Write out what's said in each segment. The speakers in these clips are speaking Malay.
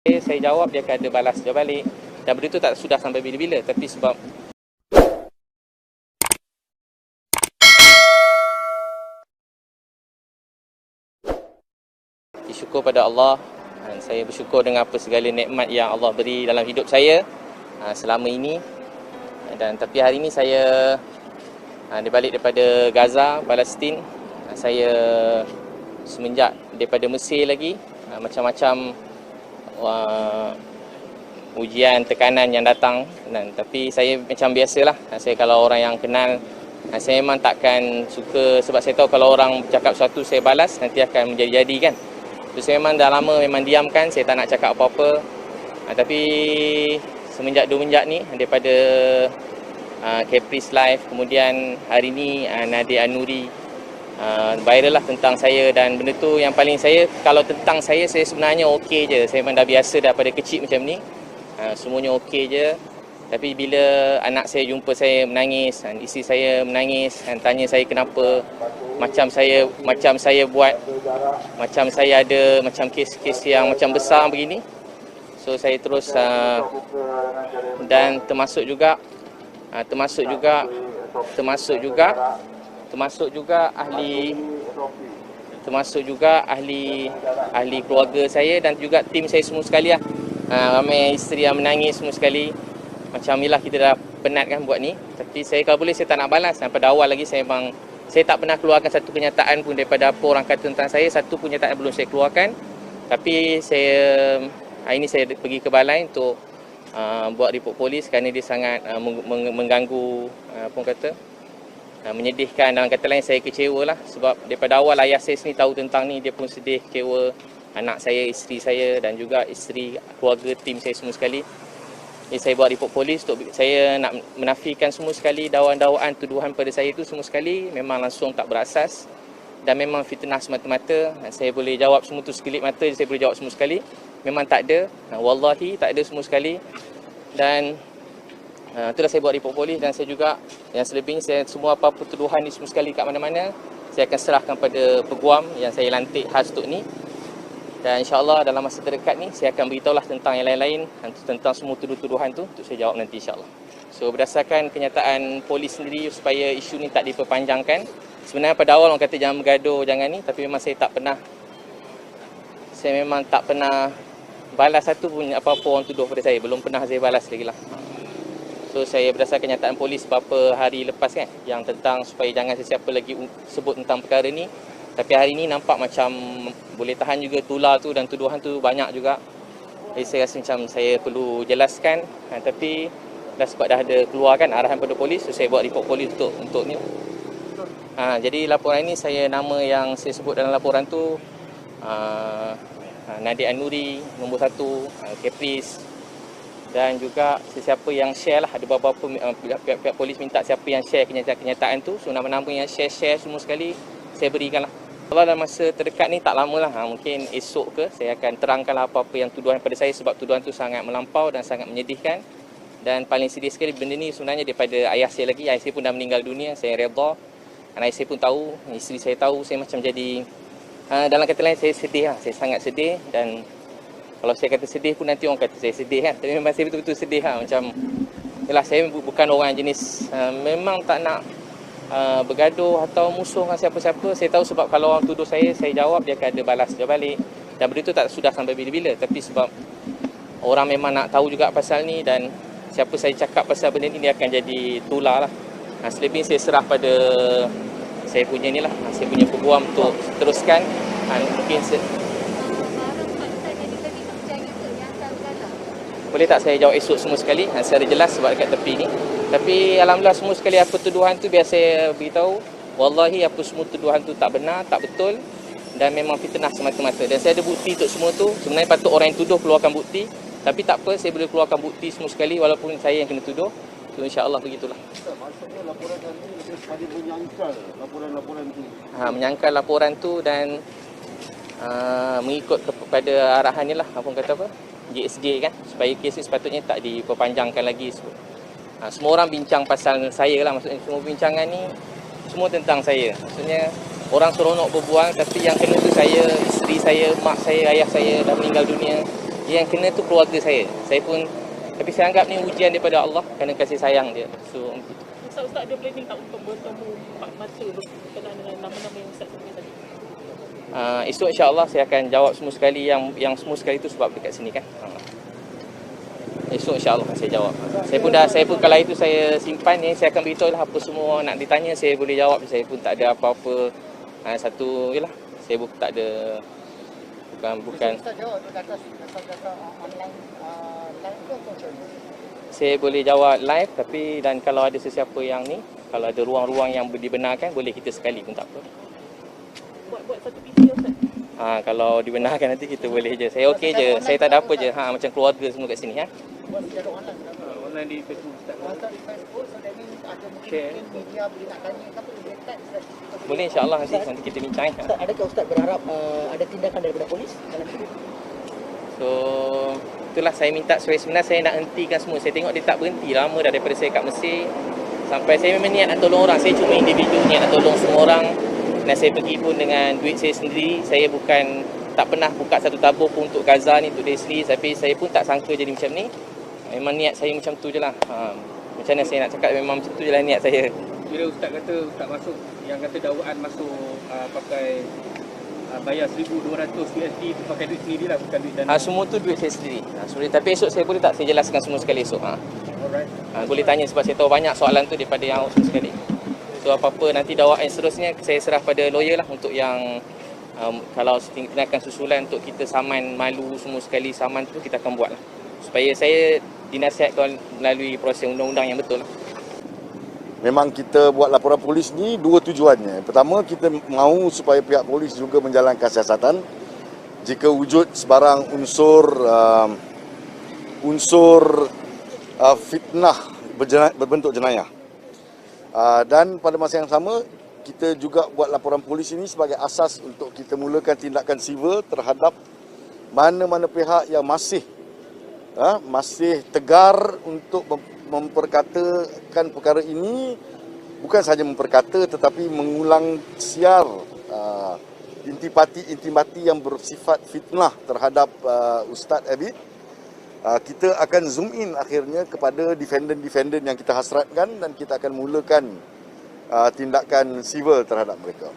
Saya jawab, dia akan ada balas dia balik. Dan benda tu tak sudah sampai bila-bila, tapi sebab syukur pada Allah, dan saya bersyukur dengan apa segala nikmat yang Allah beri dalam hidup saya selama ini. Dan tapi hari ini saya balik daripada Gaza, Palestin. Saya semenjak daripada Mesir lagi, macam-macam ujian, tekanan yang datang. Dan tapi saya macam biasalah, saya kalau orang yang kenal, saya memang takkan suka, sebab saya tahu kalau orang cakap sesuatu saya balas, nanti akan menjadi-jadi kan. So, saya memang dah lama memang diamkan, saya tak nak cakap apa-apa. Tapi semenjak ni daripada Caprice Live, kemudian hari ni Nadia Anuri viral lah tentang saya. Dan benda tu yang paling saya, kalau tentang saya sebenarnya okey je. Saya memang dah biasa daripada kecil macam ni, semuanya okey je. Tapi bila anak saya jumpa saya menangis, isteri saya menangis dan tanya saya kenapa, macam saya buat, macam saya ada macam kes-kes yang macam besar begini. So saya terus dan termasuk juga ahli keluarga saya dan juga tim saya semua sekali lah. Ramai isteri yang menangis semua sekali. Macam inilah, kita dah penat kan buat ni. Tapi saya kalau boleh saya tak nak balas. Pada awal lagi saya tak pernah keluarkan satu kenyataan pun daripada apa orang kata tentang saya. Satu pun kenyataan belum saya keluarkan. Tapi hari ini saya pergi ke balai untuk buat report polis kerana dia sangat mengganggu, menyedihkan. Dalam kata lain, saya kecewa lah. Sebab daripada awal ayah saya sendiri tahu tentang ni, dia pun sedih, kecewa. Anak saya, isteri saya dan juga isteri, keluarga, tim saya semua sekali. Jadi saya buat report polis untuk saya nak menafikan semua sekali dakwaan-dakwaan, tuduhan pada saya itu semua sekali memang langsung tak berasas dan memang fitnah semata-mata. Saya boleh jawab semua tu sekelip mata je, saya boleh jawab semua sekali. Memang tak ada, wallahi tak ada semua sekali. Dan itulah saya buat report polis. Dan saya juga yang selebihnya, saya semua apa-apa tuduhan ni semua sekali kat mana-mana saya akan serahkan pada peguam yang saya lantik khas untuk ni. Dan insyaAllah dalam masa terdekat ni saya akan beritahulah tentang yang lain-lain, tentang semua tuduh-tuduhan tu untuk saya jawab nanti insyaAllah. So berdasarkan kenyataan polis sendiri supaya isu ni tak diperpanjangkan, sebenarnya pada awal orang kata jangan bergaduh, jangan ni, tapi memang saya memang tak pernah balas satu pun apa-apa orang tuduh pada saya. Belum pernah saya balas lagi lah. So saya berdasarkan kenyataan polis beberapa hari lepas kan, yang tentang supaya jangan sesiapa lagi sebut tentang perkara ni. Tapi hari ni nampak macam boleh tahan juga tular tu dan tuduhan tu banyak juga. Jadi saya rasa macam saya perlu jelaskan. Tapi dah sebab dah ada keluar kan arahan pada polis, so saya buat report polis untuk ni. Jadi laporan ini, nama yang saya sebut dalam laporan tu Nadia Anuri nombor 1, Caprice, dan juga sesiapa yang share lah. Ada beberapa pihak polis minta siapa yang share kenyataan tu. So nama-nama yang share semua sekali saya berikan lah. Kalau dalam masa terdekat ni tak lama lah, mungkin esok ke, saya akan terangkanlah apa-apa yang tuduhan pada saya. Sebab tuduhan tu sangat melampau dan sangat menyedihkan. Dan paling sedih sekali, benda ni sebenarnya daripada ayah saya lagi. Ayah saya pun dah meninggal dunia, saya redha. Dan ayah saya pun tahu, isteri saya tahu, saya macam jadi dalam kata lain saya sedih lah. Saya sangat sedih. Dan kalau saya kata sedih pun nanti orang kata saya sedih kan. Tapi memang saya betul-betul sedih lah. Macam yalah, saya bukan orang jenis memang tak nak bergaduh atau musuh dengan siapa-siapa. Saya tahu sebab kalau orang tuduh saya jawab, dia akan ada balas dia balik. Dan benda tu tak sudah sampai bila-bila. Tapi sebab orang memang nak tahu juga pasal ni, dan siapa saya cakap pasal benda ni, dia akan jadi tular lah. Selebihnya saya serah pada saya punya ni lah, saya punya peguam untuk teruskan. Mungkin boleh tak saya jawab esok semua sekali secara jelas sebab dekat tepi ni. Tapi alhamdulillah semua sekali apa tuduhan tu biar saya beritahu. Wallahi apa semua tuduhan tu tak benar, tak betul dan memang fitnah semata-mata. Dan saya ada bukti untuk semua tu. Sebenarnya patut orang yang tuduh keluarkan bukti. Tapi tak apa, saya boleh keluarkan bukti semua sekali walaupun saya yang kena tuduh. So insya-Allah begitulah. Maksudnya laporan tadi lebih kepada menyangkal laporan-laporan tu. Menyangkal laporan tu dan mengikut kepada arahan ni lah, apa kata apa? JSJ kan, supaya kes ni sepatutnya tak diperpanjangkan lagi. Semua orang bincang pasal saya lah, maksudnya semua bincangan ni semua tentang saya. Maksudnya orang seronok berbual, tapi yang kena tu saya, isteri saya, mak saya, ayah saya dah meninggal dunia. Yang kena tu keluarga saya. Saya pun, tapi saya anggap ni ujian daripada Allah kerana kasih sayang dia. So Ustaz ada planning tak untuk bertemu Pak Mata berkenaan dengan nama-nama yang Ustaz sebutkan tadi? Esok insya-Allah saya akan jawab semua sekali yang semua sekali tu sebab dekat sini kan. Esok insya-Allah saya jawab. Saya pun kalau itu saya simpan ni, saya akan beritahu lah apa semua nak ditanya saya boleh jawab. Saya pun tak ada apa-apa satu yalah. Saya pun tak ada bukan Ustaz jawab data online live ke atau macam mana? saya boleh jawab live tapi dan kalau ada sesiapa yang ni, kalau ada ruang-ruang yang dibenarkan boleh kita sekali pun tak apa. Buat satu PC Ustaz. Kalau dibenarkan nanti kita boleh je. Saya okey je. Saya tak ada apa je. Macam keluarga semua kat sini Buat secara online. Online di Facebook Ustaz. Ustaz di Facebook, so that means ada Share. mungkin media boleh nak tanya ke apa, boleh tag Ustaz. Boleh insya-Allah nanti kita bincang. Ustaz, adakah Ustaz berharap ada tindakan daripada polis dalam ini? So itulah saya minta sebenarnya saya nak hentikan semua. Saya tengok dia tak berhenti lama dah daripada saya kat Mesir. Sampai saya memang niat nak tolong orang. Saya cuma individu niat nak tolong semua orang. Dan saya pergi pun dengan duit saya sendiri. Saya bukan tak pernah buka satu tabur pun untuk Gaza ni, untuk diri sendiri. Tapi saya pun tak sangka jadi macam ni. Memang niat saya macam tu je lah. Macam mana saya nak cakap, memang macam tu je lah niat saya. Bila Ustaz kata Ustaz masuk, yang kata dakwaan masuk pakai bayar 1,200 USD tu pakai duit sendiri lah, bukan duit dana. Semua tu duit saya sendiri. Tapi esok saya boleh tak saya jelaskan semua sekali esok. Alright. Boleh tanya sebab saya tahu banyak soalan tu daripada yang awak semua sekali. So apa-apa nanti dakwaan seterusnya saya serah pada lawyer lah untuk yang kalau tindakan susulan untuk kita saman malu semua sekali, saman tu kita akan buat lah. Supaya saya dinasihatkan melalui proses undang-undang yang betul lah. Memang kita buat laporan polis ni dua tujuannya. Pertama, kita mahu supaya pihak polis juga menjalankan siasatan. Jika wujud sebarang unsur fitnah berbentuk jenayah. Dan pada masa yang sama, kita juga buat laporan polis ini sebagai asas untuk kita mulakan tindakan sivil terhadap mana-mana pihak yang masih tegar untuk memperkatakan perkara ini, bukan sahaja memperkata tetapi mengulang siar intipati yang bersifat fitnah terhadap Ustaz Abid. Kita akan zoom in akhirnya kepada defendant yang kita hasratkan dan kita akan mulakan tindakan sivil terhadap mereka.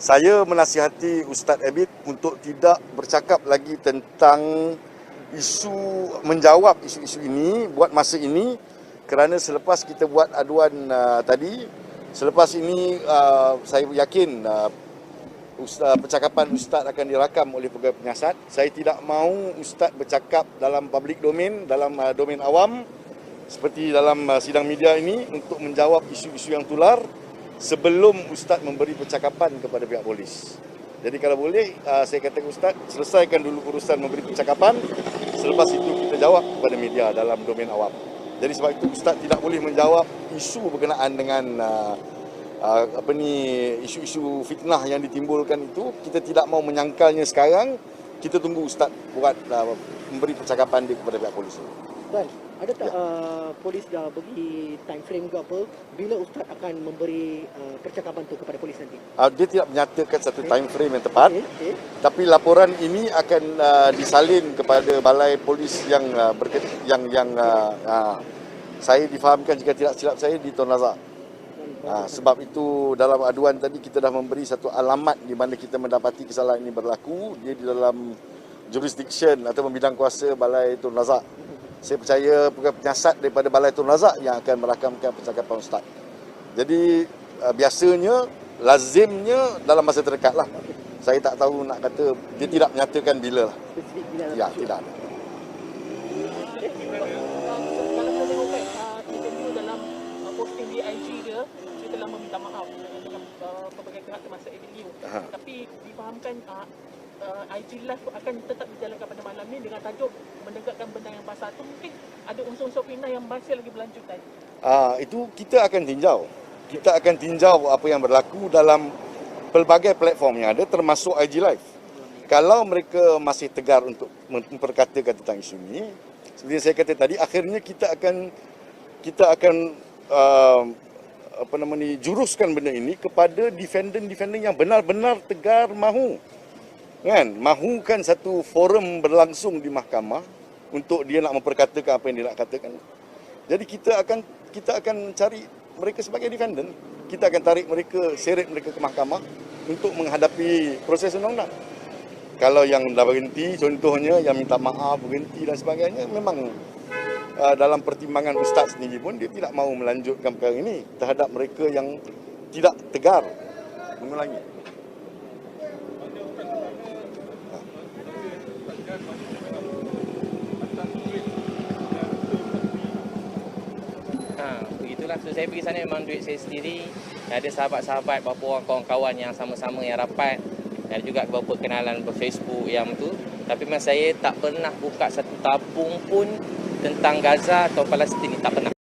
Saya menasihati Ustaz Abid untuk tidak bercakap lagi tentang menjawab isu-isu ini buat masa ini, kerana selepas kita buat aduan tadi, selepas ini saya yakin percakapan Ustaz akan dirakam oleh pegawai penyiasat. Saya tidak mahu Ustaz bercakap dalam public domain, dalam domain awam seperti dalam sidang media ini untuk menjawab isu-isu yang tular sebelum Ustaz memberi percakapan kepada pihak polis. Jadi kalau boleh, saya kata Ustaz, selesaikan dulu urusan memberi percakapan, selepas itu kita jawab kepada media dalam domain awam. Jadi sebab itu Ustaz tidak boleh menjawab isu berkenaan dengan isu-isu fitnah yang ditimbulkan itu. Kita tidak mau menyangkalnya sekarang. Kita tunggu Ustaz buat memberi percakapan dia kepada pihak polis. Dan ada tak polis dah bagi time frame ke apa bila Ustaz akan memberi percakapan tu kepada polis nanti? Dia tidak menyatakan satu time frame yang tepat. Okay. Tapi laporan ini akan disalin kepada balai polis yang saya difahamkan, jika tidak silap saya, di Tun Razak. Sebab itu dalam aduan tadi kita dah memberi satu alamat di mana kita mendapati kesalahan ini berlaku. Dia di dalam jurisdiction atau bidang kuasa Balai Tun Razak. Saya percaya pegawai penyiasat daripada Balai Tun Razak yang akan merakamkan percakapan Ustaz. Jadi biasanya, lazimnya dalam masa terdekat lah. Saya tak tahu nak kata, dia tidak menyatakan bila lah. Spesifik bila Ya, tidak ada. Kalau saya tengok interview dalam posting di IG dia telah meminta maaf dengan pelbagai pihak termasuk ABU. Tapi difahamkan IG Live akan tetap dijalankan pada malam ni dengan tajuk menegakkan benda yang pasal tu. Mungkin ada unsur-unsur fitnah yang masih lagi berlanjutan. Itu kita akan tinjau. Kita akan tinjau apa yang berlaku dalam pelbagai platform yang ada, termasuk IG Live. Kalau mereka masih tegar untuk memperkatakan tentang isu ini, seperti yang saya kata tadi, akhirnya kita akan juruskan benda ini kepada defendant yang benar-benar tegar mahu kan, mahukan satu forum berlangsung di mahkamah untuk dia nak memperkatakan apa yang dia nak katakan. Jadi kita akan cari mereka sebagai defendant. Kita akan tarik mereka, seret mereka ke mahkamah untuk menghadapi proses undang-undang. Kalau yang dah berhenti, contohnya yang minta maaf, berhenti dan sebagainya, memang dalam pertimbangan ustaz sendiri pun dia tidak mahu melanjutkan perkara ini terhadap mereka yang tidak tegar mengulangi. Begitulah, so saya pergi sana memang duit saya sendiri. Ada sahabat-sahabat, beberapa orang kawan-kawan yang sama-sama yang rapat. Ada juga beberapa kenalan Facebook yang tu. Tapi memang saya tak pernah buka satu tabung pun tentang Gaza atau Palestin, tak pernah.